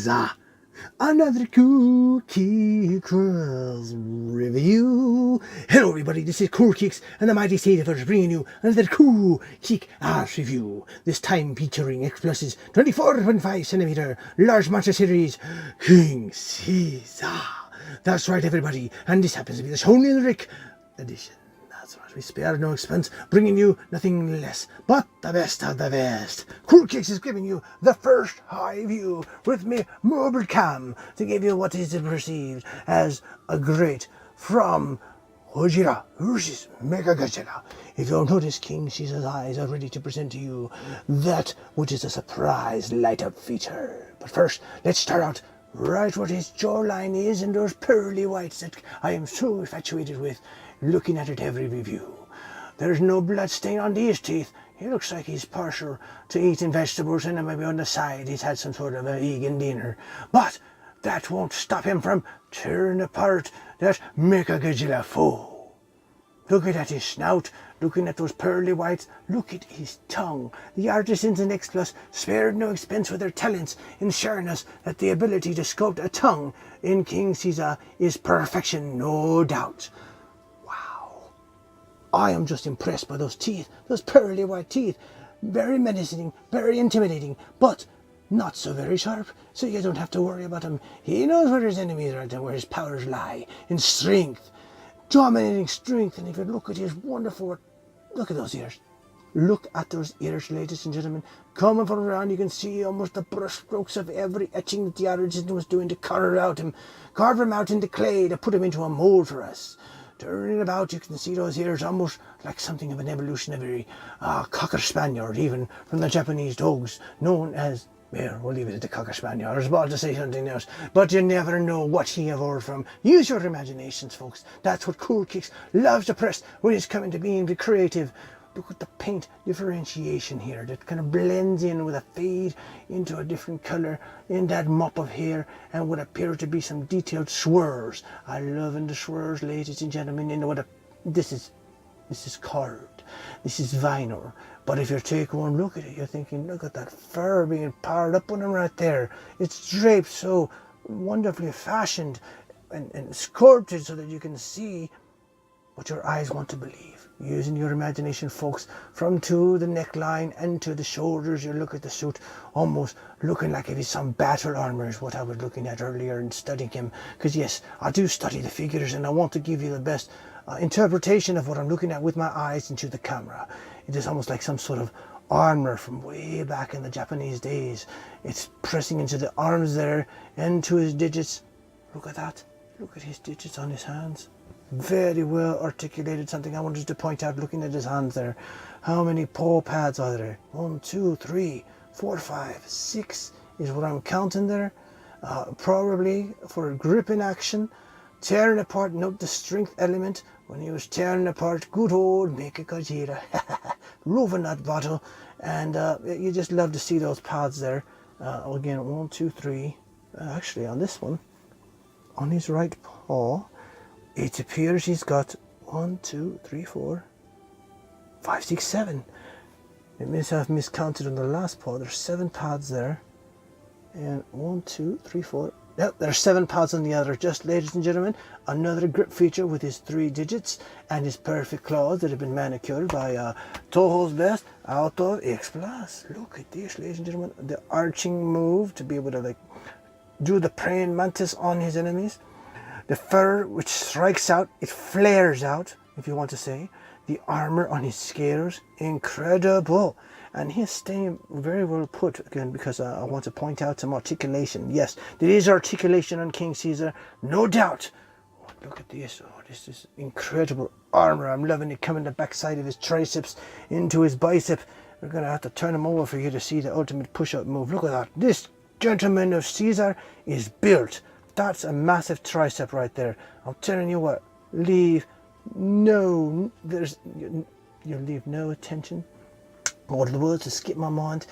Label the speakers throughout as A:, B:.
A: Caesar. Another Cool Kickers review. Hello everybody, this is Cool Kicks and the Mighty Satyrs bringing you another Cool Kick Art review. This time featuring X-Plus's 24-25cm large monster series, King Caesar. That's right everybody, and this happens to be the Shounen Ric edition. That's right, we spare no expense, bringing you nothing less but the best of the best. Cool Kicks is giving you the first high view with me mobile cam to give you what is perceived as a great from Godzilla versus Mega Godzilla. If you'll notice, King Caesar's eyes are ready to present to you that which is a surprise light-up feature. But first, let's start out right where his jawline is and those pearly whites that I am so infatuated with, looking at it every review. There's no blood stain on these teeth. He looks like he's partial to eating vegetables and then maybe on the side he's had some sort of a vegan dinner. But that won't stop him from tearing apart that Mega Godzilla foe. Look at his snout, looking at those pearly whites, look at his tongue. The artisans in X-Plus spared no expense with their talents in showing us that the ability to sculpt a tongue in King Caesar is perfection, no doubt. Wow. I am just impressed by those teeth, those pearly white teeth. Very menacing, very intimidating, but not so very sharp, so you don't have to worry about him. He knows where his enemies are and where his powers lie, in strength. Dominating strength, and if you look at his wonderful, look at those ears. Look at those ears, ladies and gentlemen. Coming from around, you can see almost the brush strokes of every etching that the artisan was doing to carve him out into clay to put him into a mold for us. Turning about, you can see those ears almost like something of an evolutionary cocker spaniel, or even from the Japanese dogs known as, well, we'll leave it at the cocker spaniel. I was about to say something else, but you never know what he evolved from. Use your imaginations, folks. That's what Cool Kicks loves to press when it's coming to being the creative. Look at the paint differentiation here that kind of blends in with a fade into a different colour in that mop of hair, and what appear to be some detailed swirls. I love the swirls, ladies and gentlemen. You know what this is carved. This is vinyl. But if you take one look at it, you're thinking, look at that fur being piled up on him right there. It's draped so wonderfully fashioned and sculpted so that you can see what your eyes want to believe. Using your imagination, folks, from to the neckline and to the shoulders, you look at the suit almost looking like if it's some battle armor is what I was looking at earlier and studying him. Because yes, I do study the figures and I want to give you the best interpretation of what I'm looking at with my eyes into the camera. It is almost like some sort of armor from way back in the Japanese days. It's pressing into the arms there and to his digits. Look at that. Look at his digits on his hands. Very well articulated. Something I wanted to point out looking at his hands there. How many paw pads are there? 1, 2, 3, 4, 5, 6 is what I'm counting there. Probably for gripping action. Tearing apart, note the strength element when he was tearing apart good old Mega Godzilla. Loving that bottle, and you just love to see those pads there. Again, 1, 2, 3. Actually, on this one, on his right paw, it appears he's got 1, 2, 3, 4, 5, 6, 7. It may have miscounted on the last paw. There's 7 pads there, and 1, 2, 3, 4. Yep, there's 7 pads on the other. Just, ladies and gentlemen, another grip feature with his 3 digits and his perfect claws that have been manicured by Toho's best out of X-Plus. Look at this, ladies and gentlemen. The arching move to be able to like do the praying mantis on his enemies. The fur which strikes out, it flares out, if you want to say. The armor on his scales, incredible. And he's staying very well put, again, because I want to point out some articulation. Yes, there is articulation on King Caesar, no doubt. Oh, look at this. Oh, this is incredible armor. I'm loving it coming the backside of his triceps into his bicep. We're going to have to turn him over for you to see the ultimate push-up move. Look at that. This gentleman of Caesar is built. That's a massive tricep right there. I'm telling you what, you leave no attention or the words to skip my mind.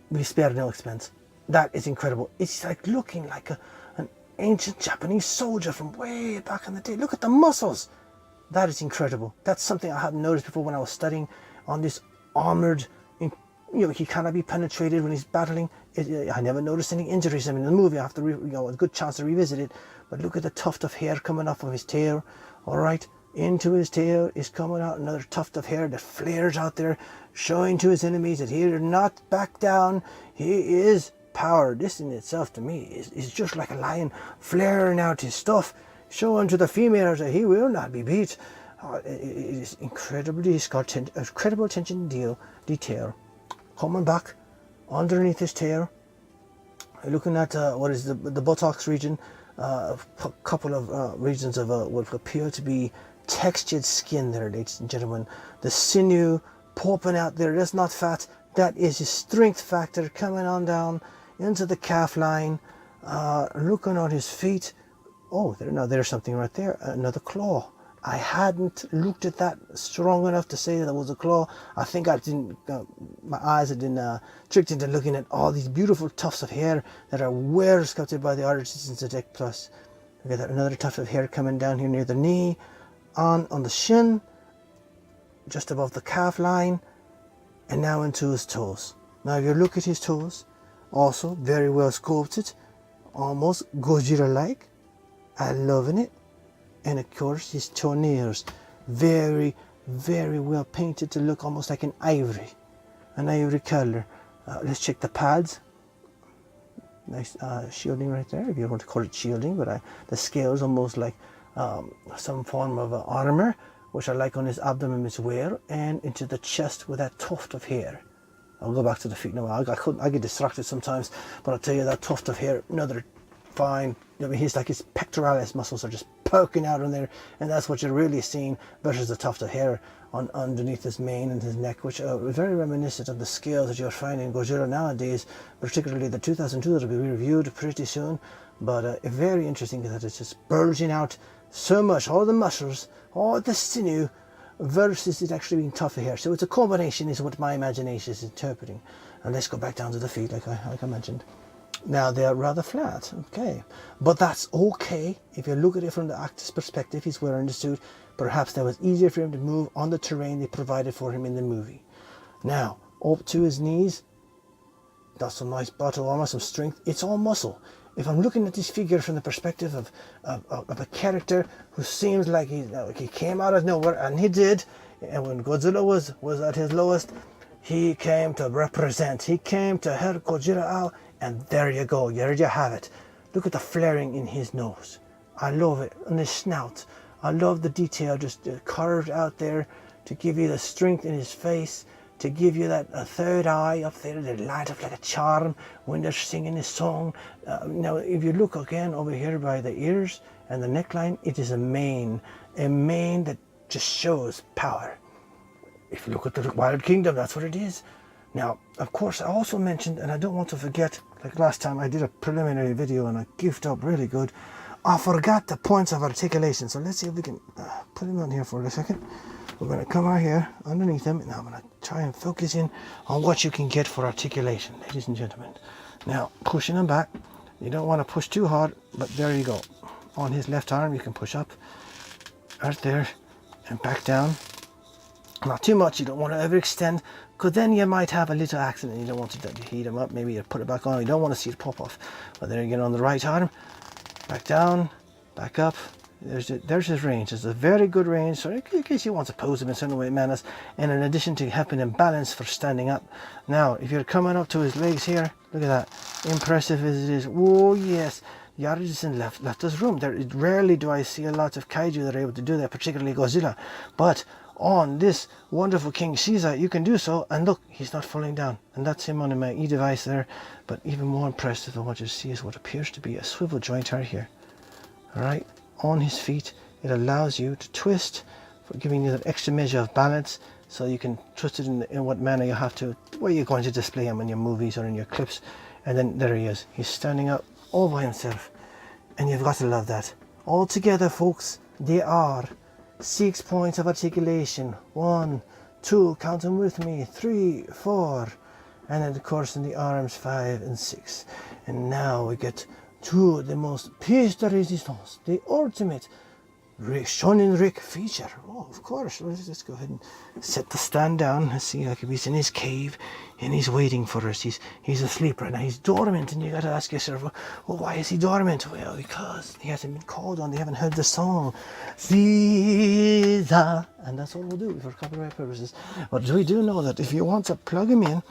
A: We spared no expense. That is incredible. It's like looking like an ancient Japanese soldier from way back in the day. Look at the muscles. That is incredible. That's something I hadn't noticed before when I was studying on this armored he cannot be penetrated when he's battling. I never noticed any injuries. I mean, in the movie, I have to, a good chance to revisit it. But look at the tuft of hair coming off of his tail. All right, into his tail is coming out another tuft of hair that flares out there, showing to his enemies that he did not back down. He is power. This in itself, to me, is just like a lion flaring out his stuff, showing to the females that he will not be beat. It is incredibly, it's got incredible attention detail. Coming back underneath his tail, looking at what is the buttocks region, a couple of regions of what appear to be textured skin there, ladies and gentlemen. The sinew popping out there, that's not fat, that is his strength factor coming on down into the calf line. Looking at his feet, there's something right there, another claw. I hadn't looked at that strong enough to say that it was a claw. I think I didn't, my eyes had been tricked into looking at all these beautiful tufts of hair that are well sculpted by the artisans at X-Plus. Look at that, another tuft of hair coming down here near the knee, on the shin, just above the calf line, and now into his toes. Now if you look at his toes, also very well sculpted, almost Godzilla-like. I'm loving it. And of course his toenails, very, very well painted to look almost like an ivory color. Let's check the pads. Nice shielding right there, if you want to call it shielding, but the scales almost like some form of armor, which I like on his abdomen as well, and into the chest with that tuft of hair. I'll go back to the feet now. I get distracted sometimes, but I'll tell you that tuft of hair, another fine. I mean, his pectoralis muscles are just poking out on there, and that's what you're really seeing versus the tuft of hair underneath his mane and his neck, which are very reminiscent of the scales that you're finding in Godzilla nowadays, particularly the 2002 that will be reviewed pretty soon. But very interesting that it's just bulging out so much, all the muscles, all the sinew, versus it actually being tough hair. So it's a combination is what my imagination is interpreting. And let's go back down to the feet, like I mentioned. Now they're rather flat, okay, but that's okay if you look at it from the actor's perspective. He's wearing the suit. Perhaps that was easier for him to move on the terrain they provided for him in the movie. Now up to his knees, that's some nice bottle armor, some strength. It's all muscle. If I'm looking at this figure from the perspective of a character who seems like he came out of nowhere, and he did, and when Godzilla was at his lowest, he came to represent. He came to help Godzilla out. And there you go, there you have it. Look at the flaring in his nose. I love it. On his snout. I love the detail just carved out there to give you the strength in his face, to give you that third eye up there that light up like a charm when they're singing his song. Now, if you look again over here by the ears and the neckline, it is a mane that just shows power. If you look at the Wild Kingdom, that's what it is. Now, of course, I also mentioned, and I don't want to forget, like last time I did a preliminary video and I goofed up really good. I forgot the points of articulation. So let's see if we can put him on here for a second. We're going to come out here underneath him. Now I'm going to try and focus in on what you can get for articulation, ladies and gentlemen. Now, pushing him back. You don't want to push too hard, but there you go. On his left arm, you can push up, right there, and back down. Not too much, you don't want to overextend, because then you might have a little accident. You don't want to heat him up, maybe you put it back on. You don't want to see it pop off. But there again, on the right arm, back down, back up. There's his range. It's a very good range, so in case you want to pose him in certain way manners, and in addition to helping him balance for standing up. Now, if you're coming up to his legs here, look at that. Impressive as it is. Oh yes, the artisan left us room. Rarely do I see a lot of kaiju that are able to do that, particularly Godzilla. But on this wonderful King Caesar, you can do so, and look, he's not falling down. And that's him on my E-device there. But even more impressive than what you see is what appears to be a swivel joint right here. Alright, on his feet, it allows you to twist, for giving you that extra measure of balance, so you can twist it in what manner you have to, where you're going to display him in your movies or in your clips. And then there he is. He's standing up all by himself. And you've got to love that. All together, folks, they are 6 points of articulation. 1, 2, count them with me, 3, 4, and then of course in the arms 5 and 6. And now we get to the most pièce de résistance, the ultimate Shounen Ric feature. Oh, of course. Let's go ahead and set the stand down. Let's see, like if he's in his cave and he's waiting for us. He's asleep right now. He's dormant, and you got to ask yourself, well, why is he dormant? Well, because he hasn't been called on. They haven't heard the song. Caesar. And that's all we'll do for copyright purposes. But we do know that if you want to plug him in,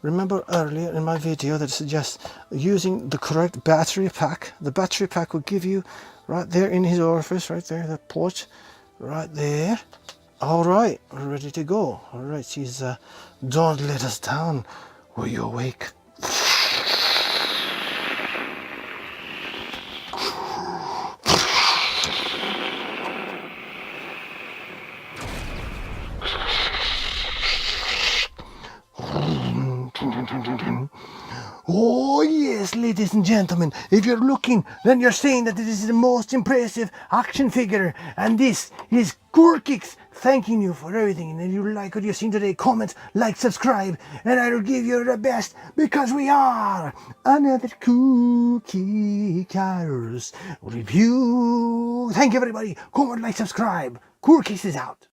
A: remember earlier in my video that suggests using the correct battery pack. The battery pack will give you right there in his orifice, right there, the port, right there. All right, we're ready to go. All right, she's don't let us down. Were you awake? Oh yes, ladies and gentlemen, if you're looking, then you're saying that this is the most impressive action figure, and this is Coolkix thanking you for everything. And if you like what you've seen today, comment, like, subscribe, and I will give you the best, because we are another Cookie Cars review. Thank you, everybody. Comment, like, subscribe. Coolkix is out.